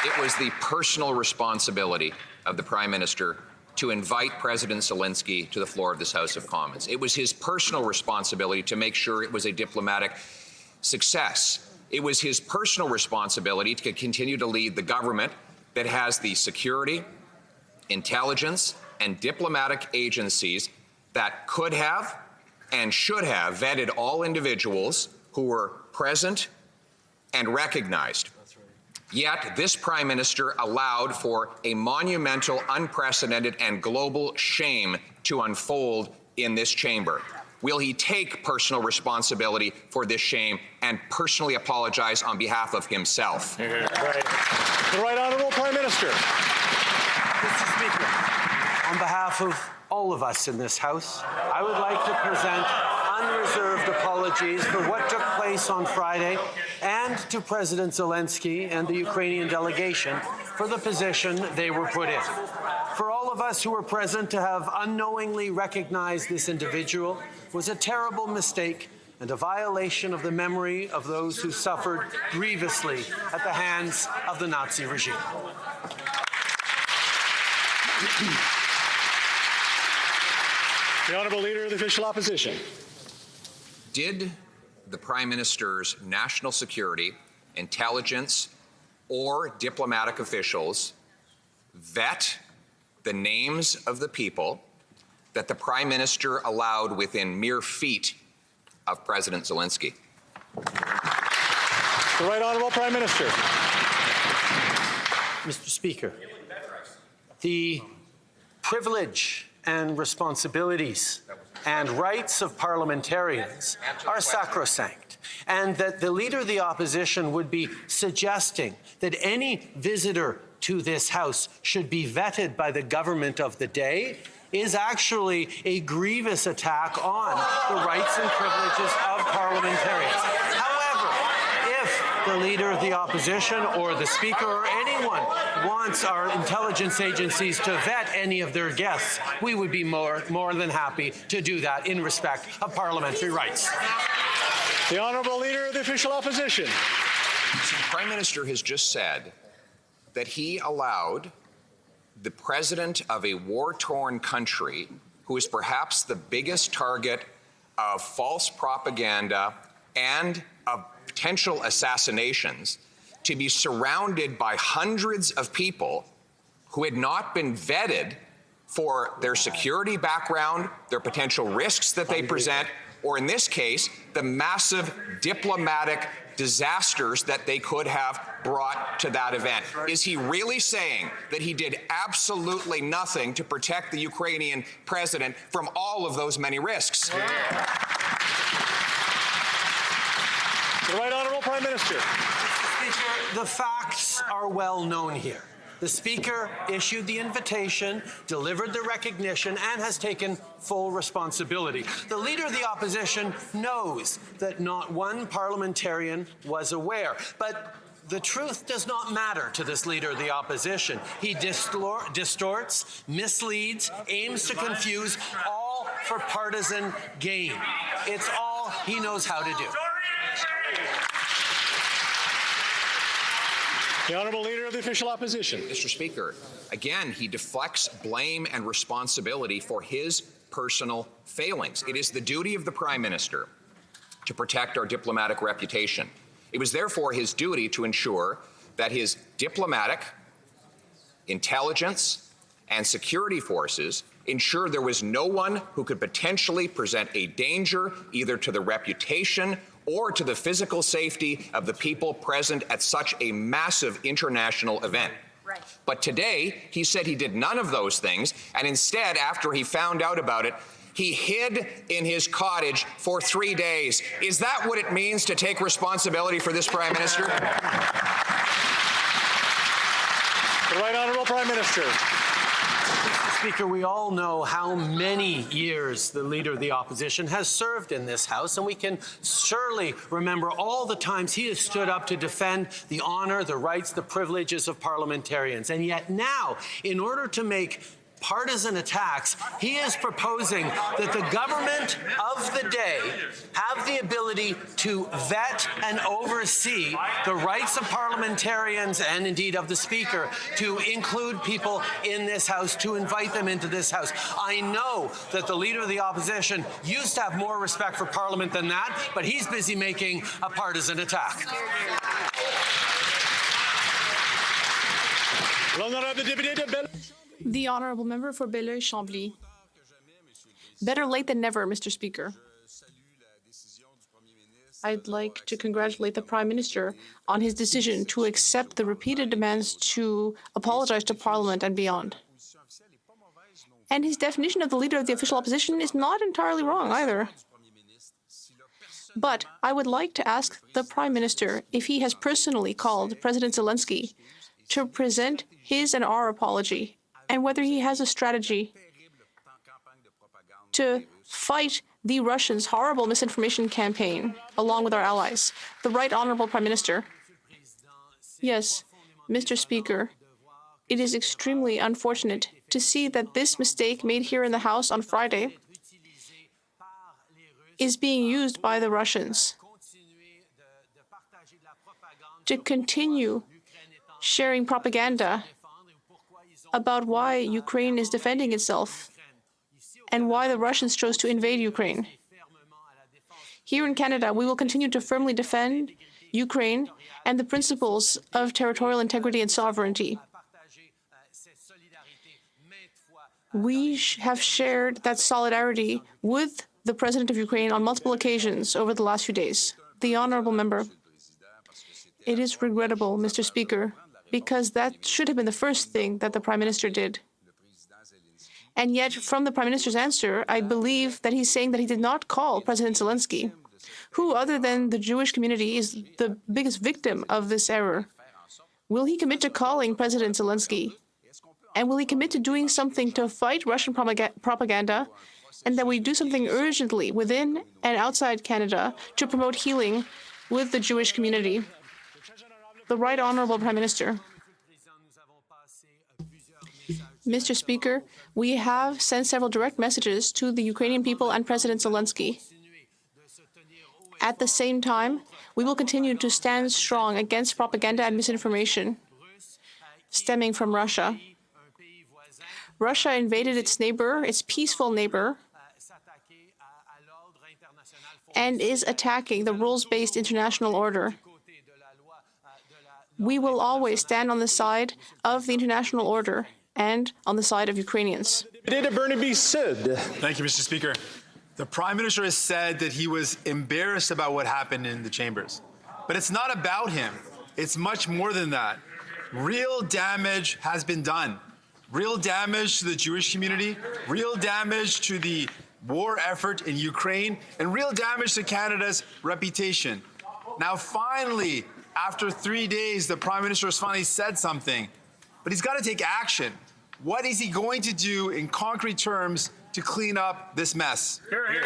It was the personal responsibility of the Prime Minister to invite President Zelensky to the floor of this House of Commons. It was his personal responsibility to make sure it was a diplomatic success. It was his personal responsibility to continue to lead the government that has the security, intelligence, and diplomatic agencies that could have and should have vetted all individuals who were present and recognized. Yet this Prime Minister allowed for a monumental, unprecedented, and global shame to unfold in this chamber. Will he take personal responsibility for this shame and personally apologize on behalf of himself? The Right Honourable Prime Minister. Mr. Speaker, on behalf of all of us in this House, I would like to present unreserved apologies for what took place on Friday and to President Zelensky and the Ukrainian delegation for the position they were put in. For all of us who were present to have unknowingly recognized this individual was a terrible mistake and a violation of the memory of those who suffered grievously at the hands of the Nazi regime. The Honourable Leader of the Official Opposition. Did the Prime Minister's national security, intelligence, or diplomatic officials vet the names of the people that the Prime Minister allowed within mere feet of President Zelensky? The Right Honourable Prime Minister. Mr. Speaker, the privilege and responsibilities and rights of parliamentarians are sacrosanct, and that the Leader of the Opposition would be suggesting that any visitor to this House should be vetted by the government of the day is actually a grievous attack on the rights and privileges of parliamentarians. However, if the Leader of the Opposition or the Speaker or anyone wants our intelligence agencies to vet any of their guests, we would be more than happy to do that in respect of parliamentary rights. The Honourable Leader of the Official Opposition. So the Prime Minister has just said that he allowed the President of a war-torn country, who is perhaps the biggest target of false propaganda and of potential assassinations, to be surrounded by hundreds of people who had not been vetted for their security background, their potential risks that they present, or in this case, the massive diplomatic disasters that they could have brought to that event. Is he really saying that he did absolutely nothing to protect the Ukrainian president from all of those many risks? The Right Honourable Prime Minister. Mr. Speaker, the facts are well known here. The Speaker issued the invitation, delivered the recognition, and has taken full responsibility. The Leader of the Opposition knows that not one parliamentarian was aware, but the truth does not matter to this Leader of the Opposition. He distorts, misleads, aims to confuse, all for partisan gain. It's all he knows how to do. The Honourable Leader of the Official Opposition. Mr. Speaker, again, he deflects blame and responsibility for his personal failings. It is the duty of the Prime Minister to protect our diplomatic reputation. It was therefore his duty to ensure that his diplomatic, intelligence, and security forces ensured there was no one who could potentially present a danger either to the reputation or to the physical safety of the people present at such a massive international event. Right. But today, he said he did none of those things, and instead, after he found out about it, he hid in his cottage for 3 days. Is that what it means to take responsibility for this Prime Minister? The Right Honourable Prime Minister. Mr. Speaker, we all know how many years the Leader of the Opposition has served in this House, and we can surely remember all the times he has stood up to defend the honour, the rights, the privileges of parliamentarians. And yet now, in order to make partisan attacks, he is proposing that the government of the day have the ability to vet and oversee the rights of parliamentarians and indeed of the Speaker to include people in this House, to invite them into this House. I know that the Leader of the Opposition used to have more respect for Parliament than that, but he's busy making a partisan attack. The honourable member for Belleuil-Chambly. Better late than never, Mr. Speaker. I'd like to congratulate the Prime Minister on his decision to accept the repeated demands to apologize to Parliament and beyond. And his definition of the Leader of the Official Opposition is not entirely wrong either. But I would like to ask the Prime Minister if he has personally called President Zelensky to present his and our apology, and whether he has a strategy to fight the Russians' horrible misinformation campaign, along with our allies. The Right Honourable Prime Minister. Yes, Mr. Speaker, it is extremely unfortunate to see that this mistake made here in the House on Friday is being used by the Russians to continue sharing propaganda about why Ukraine is defending itself and why the Russians chose to invade Ukraine. Here in Canada, we will continue to firmly defend Ukraine and the principles of territorial integrity and sovereignty. We have shared that solidarity with the President of Ukraine on multiple occasions over the last few days. The honourable member, it is regrettable, Mr. Speaker, because that should have been the first thing that the Prime Minister did. And yet, from the Prime Minister's answer, I believe that he's saying that he did not call President Zelensky, who, other than the Jewish community, is the biggest victim of this error. Will he commit to calling President Zelensky? And will he commit to doing something to fight Russian propaganda, and that we do something urgently within and outside Canada to promote healing with the Jewish community? The Right Honourable Prime Minister. Mr. Speaker, we have sent several direct messages to the Ukrainian people and President Zelensky. At the same time, we will continue to stand strong against propaganda and misinformation stemming from Russia. Russia invaded its neighbor, its peaceful neighbor, and is attacking the rules-based international order. We will always stand on the side of the international order and on the side of Ukrainians. Thank Thank you, Mr. Speaker. The Prime Minister has said that he was embarrassed about what happened in the chambers. But it's not about him. It's much more than that. Real damage has been done. Real damage to the Jewish community, real damage to the war effort in Ukraine, and real damage to Canada's reputation. Now, finally, after 3 days, the Prime Minister has finally said something. But he's got to take action. What is he going to do in concrete terms to clean up this mess? Hear, hear.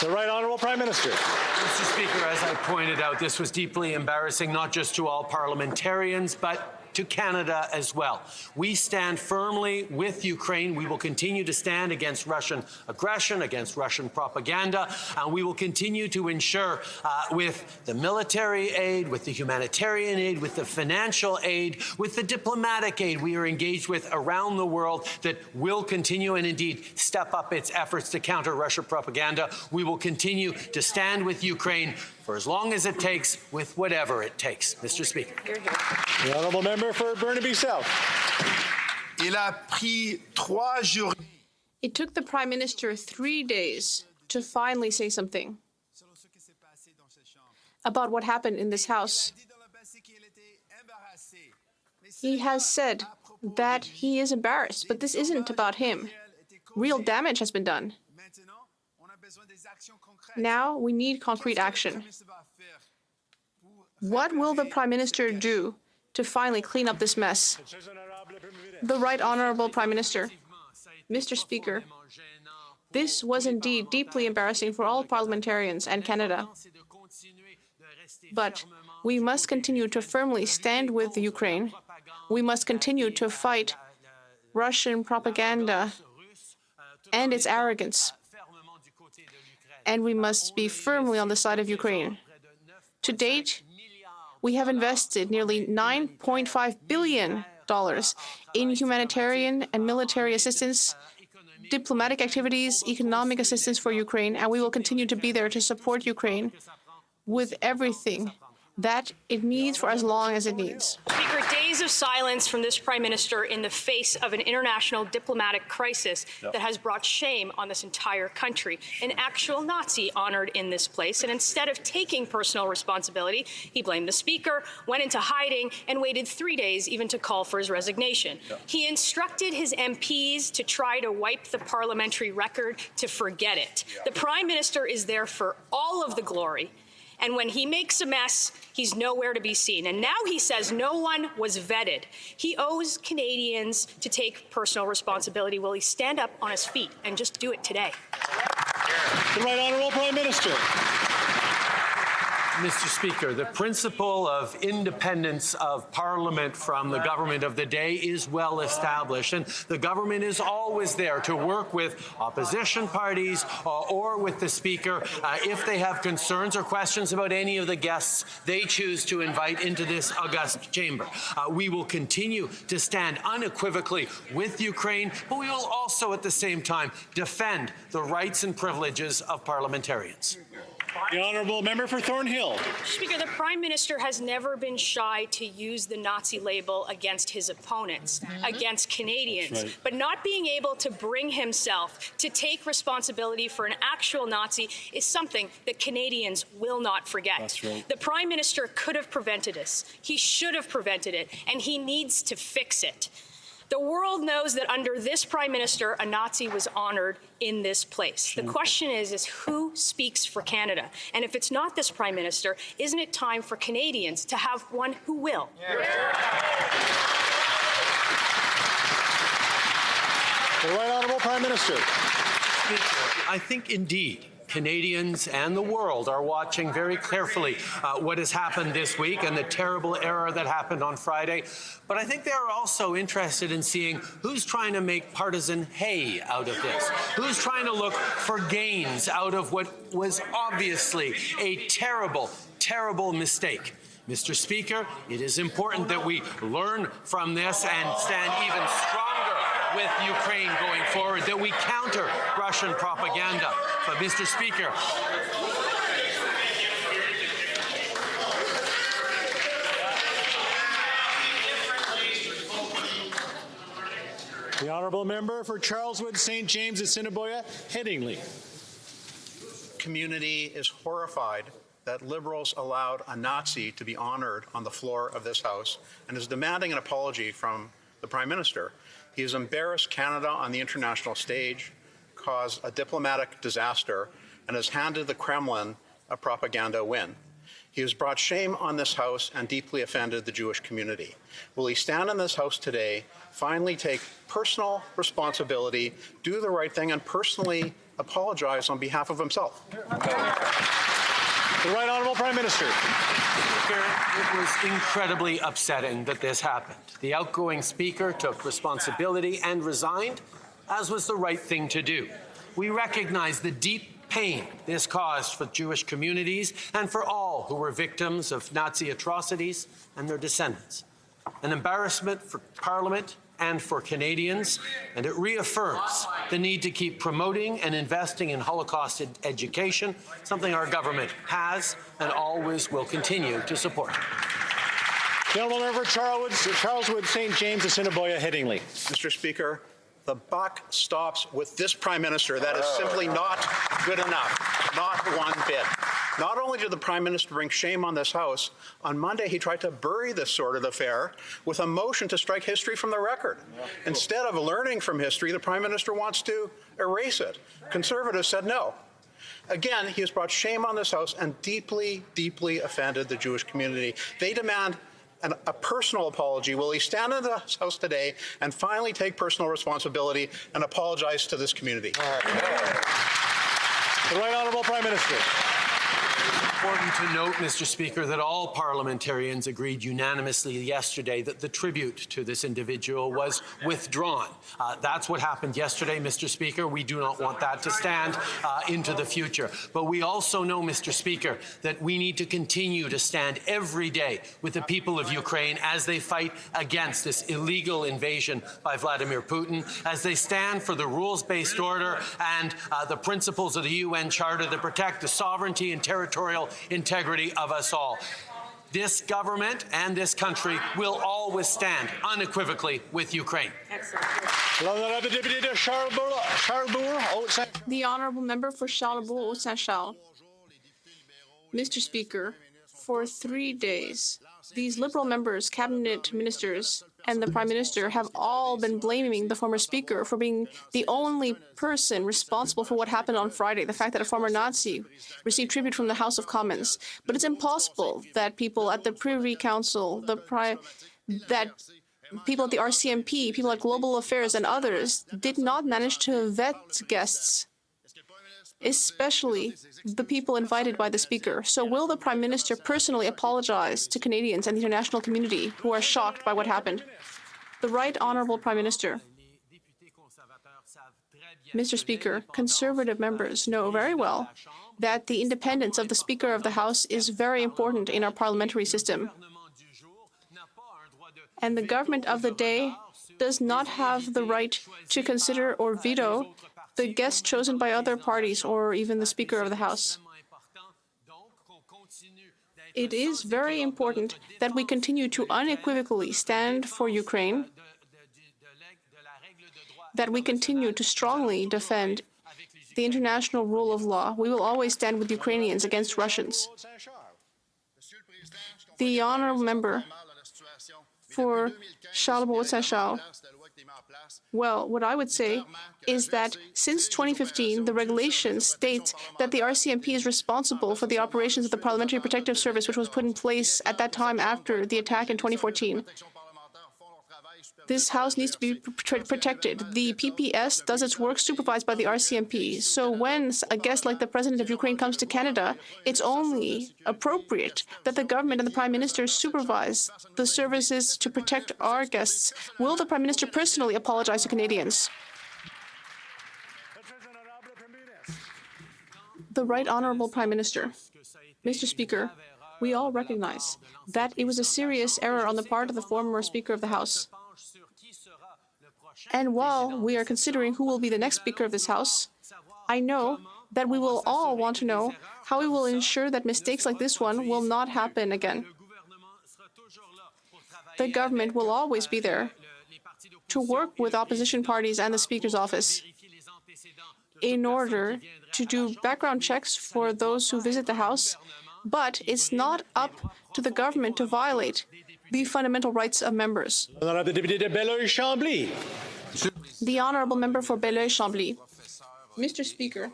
The Right Honourable Prime Minister. Mr. Speaker, as I pointed out, this was deeply embarrassing, not just to all parliamentarians, but to Canada as well. We stand firmly with Ukraine. We will continue to stand against Russian aggression, against Russian propaganda, and we will continue to ensure with the military aid, with the humanitarian aid, with the financial aid, with the diplomatic aid we are engaged with around the world that will continue and indeed step up its efforts to counter Russian propaganda. We will continue to stand with Ukraine for as long as it takes, with whatever it takes. Mr. Speaker. The honourable member for Burnaby South. Il a pris 3 jours. It took the Prime Minister 3 days to finally say something about what happened in this House. He has said that he is embarrassed, but this isn't about him. Real damage has been done. Now we need concrete action. What will the Prime Minister do to finally clean up this mess? The Right Honourable Prime Minister. Mr. Speaker, this was indeed deeply embarrassing for all parliamentarians and Canada. But we must continue to firmly stand with Ukraine. We must continue to fight Russian propaganda and its arrogance. And we must be firmly on the side of Ukraine. To date, we have invested nearly $9.5 billion in humanitarian and military assistance, diplomatic activities, economic assistance for Ukraine, and we will continue to be there to support Ukraine with everything that it needs for as long as it needs. Speaker, days of silence from this Prime Minister in the face of an international diplomatic crisis that has brought shame on this entire country. An actual Nazi honored in this place, and instead of taking personal responsibility, he blamed the Speaker, went into hiding, and waited 3 days even to call for his resignation. He instructed his MPs to try to wipe the parliamentary record, to forget it. The Prime Minister is there for all of the glory. And when he makes a mess, he's nowhere to be seen. And now he says no one was vetted. He owes Canadians to take personal responsibility. Will he stand up on his feet and just do it today? The Right Honourable Prime Minister. Mr. Speaker, the principle of independence of Parliament from the government of the day is well established, and the government is always there to work with opposition parties or with the Speaker if they have concerns or questions about any of the guests they choose to invite into this august chamber. We will continue to stand unequivocally with Ukraine, but we will also at the same time defend the rights and privileges of parliamentarians. The Honourable Member for Thornhill. Speaker, the Prime Minister has never been shy to use the Nazi label against his opponents, against Canadians. Right. But not being able to bring himself to take responsibility for an actual Nazi is something that Canadians will not forget. That's right. The Prime Minister could have prevented this. He should have prevented it, and he needs to fix it. The world knows that under this Prime Minister, a Nazi was honored in this place. The question is who speaks for Canada? And if it's not this Prime Minister, isn't it time for Canadians to have one who will? The Right Honourable Prime Minister. I think indeed Canadians and the world are watching very carefully what has happened this week and the terrible error that happened on Friday. But I think they are also interested in seeing who's trying to make partisan hay out of this, who's trying to look for gains out of what was obviously a terrible, terrible mistake. Mr. Speaker, it is important that we learn from this and stand even stronger with Ukraine going forward, that we counter Russian propaganda. But, Mr. Speaker, The Honourable Member for Charleswood, St. James, Assiniboia, Headingley. Community is horrified that Liberals allowed a Nazi to be honored on the floor of this House and is demanding an apology from the Prime Minister. He has embarrassed Canada on the international stage, caused a diplomatic disaster, and has handed the Kremlin a propaganda win. He has brought shame on this House and deeply offended the Jewish community. Will he stand in this House today, finally take personal responsibility, do the right thing, and personally apologize on behalf of himself? The Right Honourable Prime Minister. Speaker, it was incredibly upsetting that this happened. The outgoing Speaker took responsibility and resigned, as was the right thing to do. We recognize the deep pain this caused for Jewish communities and for all who were victims of Nazi atrocities and their descendants. An embarrassment for Parliament and for Canadians, and it reaffirms the need to keep promoting and investing in Holocaust education, something our government has and always will continue to support. The Honourable Member for Charleswood, St. James, Assiniboia, Headingley. Mr. Speaker, the buck stops with this Prime Minister. That is simply not good enough, not one bit. Not only did the Prime Minister bring shame on this House, on Monday he tried to bury this sordid affair with a motion to strike history from the record. Instead of learning from history, the Prime Minister wants to erase it. Conservatives said no. Again, he has brought shame on this House and deeply, deeply offended the Jewish community. They demand a personal apology. Will he stand in the House today and finally take personal responsibility and apologize to this community? The Right Honourable Prime Minister. important to note, Mr. Speaker, that all parliamentarians agreed unanimously yesterday that the tribute to this individual was withdrawn. That's what happened yesterday, Mr. Speaker. We do not want that to stand into the future. But we also know, Mr. Speaker, that we need to continue to stand every day with the people of Ukraine as they fight against this illegal invasion by Vladimir Putin, as they stand for the rules-based order and the principles of the UN Charter that protect the sovereignty and territorial integrity of us all. This government and this country will always stand unequivocally with Ukraine. The honourable member for Charlebourg-Saint-Charles. Mr. Speaker, for 3 days, these Liberal members, cabinet ministers, and the Prime Minister have all been blaming the former Speaker for being the only person responsible for what happened on Friday, the fact that a former Nazi received tribute from the House of Commons. But it's impossible that people at the Privy Council, that people at the RCMP, people at Global Affairs, and others did not manage to vet guests, especially the people invited by the Speaker. So will the Prime Minister personally apologize to Canadians and the international community who are shocked by what happened? The Right Honourable Prime Minister. Mr. Speaker, Conservative members know very well that the independence of the Speaker of the House is very important in our parliamentary system. And the government of the day does not have the right to consider or veto the guests chosen by other parties or even the Speaker of the House. It is very important that we continue to unequivocally stand for Ukraine, that we continue to strongly defend the international rule of law. We will always stand with Ukrainians against Russians. The honourable member for Charlebourg-Saint-Charles. Well, what I would say is that since 2015, the regulations state that the RCMP is responsible for the operations of the Parliamentary Protective Service, which was put in place at that time after the attack in 2014. This House needs to be protected. The PPS does its work supervised by the RCMP. So when a guest like the President of Ukraine comes to Canada, it's only appropriate that the government and the Prime Minister supervise the services to protect our guests. Will the Prime Minister personally apologize to Canadians? The Right Honourable Prime Minister. Mr. Speaker, we all recognize that it was a serious error on the part of the former Speaker of the House. And while we are considering who will be the next Speaker of this House, I know that we will all want to know how we will ensure that mistakes like this one will not happen again. The government will always be there to work with opposition parties and the Speaker's office in order to do background checks for those who visit the House, but it's not up to the government to violate the fundamental rights of members. The honourable member for Belleuil-Chambly. Mr. Speaker,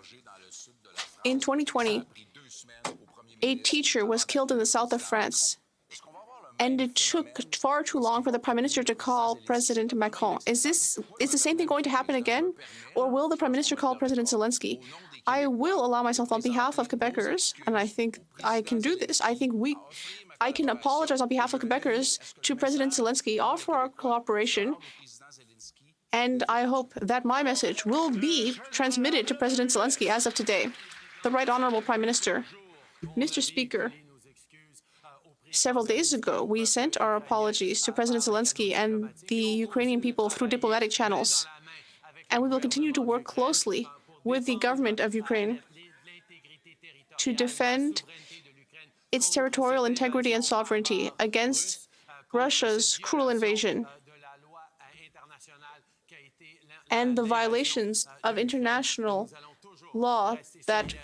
in 2020, a teacher was killed in the south of France, and it took far too long for the Prime Minister to call President Macron. Is the same thing going to happen again, or will the Prime Minister call President Zelensky? I will allow myself on behalf of Quebecers, and I think I can do this. I can apologize on behalf of Quebecers to President Zelensky, offer our cooperation, and I hope that my message will be transmitted to President Zelensky as of today. The Right Honourable Prime Minister. Mr. Speaker, several days ago, we sent our apologies to President Zelensky and the Ukrainian people through diplomatic channels, and we will continue to work closely with the government of Ukraine to defend its territorial integrity and sovereignty against Russia's cruel invasion and the violations of international law that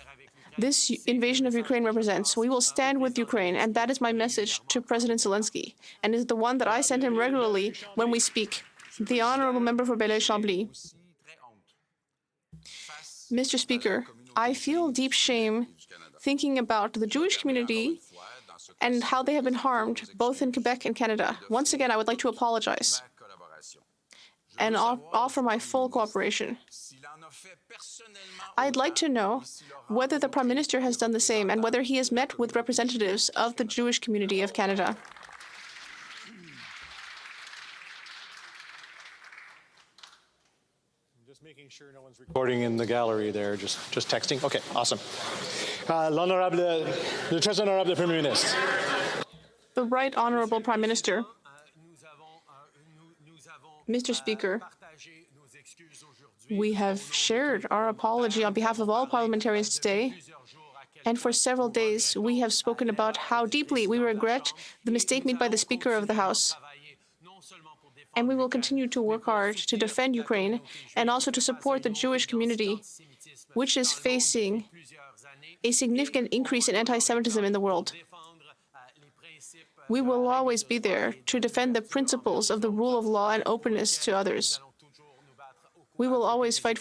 this invasion of Ukraine represents. We will stand with Ukraine, and that is my message to President Zelensky, and is the one that I send him regularly when we speak. The honourable member for Belleuil-Chambly. Mr. Speaker, I feel deep shame thinking about the Jewish community and how they have been harmed, both in Quebec and Canada. Once again, I would like to apologize and offer my full cooperation. I'd like to know whether the Prime Minister has done the same and whether he has met with representatives of the Jewish community of Canada. Just making sure no one's recording in the gallery there, just texting. Okay, awesome. Le très honorable Premier Ministre. The Right Honourable Prime Minister. Mr. Speaker, we have shared our apology on behalf of all parliamentarians today, and for several days we have spoken about how deeply we regret the mistake made by the Speaker of the House. And we will continue to work hard to defend Ukraine and also to support the Jewish community, which is facing a significant increase in anti-Semitism in the world. We will always be there to defend the principles of the rule of law and openness to others. We will always fight